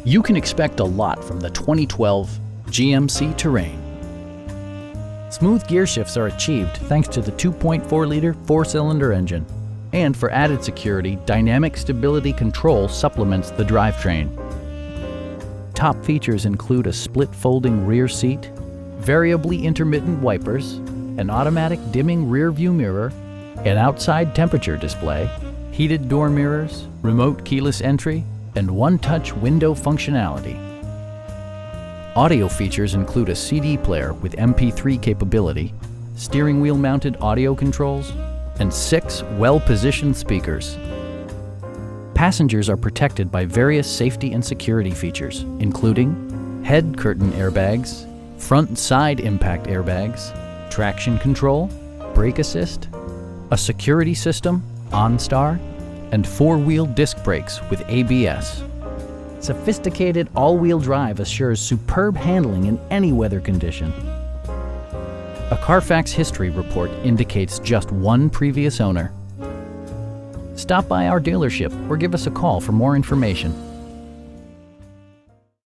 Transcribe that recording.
You can expect a lot from the 2012 GMC Terrain. Smooth gear shifts are achieved thanks to the 2.4-liter four-cylinder engine. And for added security, dynamic stability control supplements the drivetrain. Top features include a split folding rear seat, variably intermittent wipers, an automatic dimming rear view mirror, an outside temperature display, heated door mirrors, remote keyless entry, and one-touch window functionality. Audio features include a CD player with MP3 capability, steering wheel mounted audio controls, and 6 well-positioned speakers. Passengers are protected by various safety and security features, including head curtain airbags, front and side impact airbags, traction control, brake assist, a security system, OnStar, and 4-wheel disc brakes with ABS. Sophisticated all-wheel drive assures superb handling in any weather condition. A Carfax history report indicates just 1 previous owner. Stop by our dealership or give us a call for more information.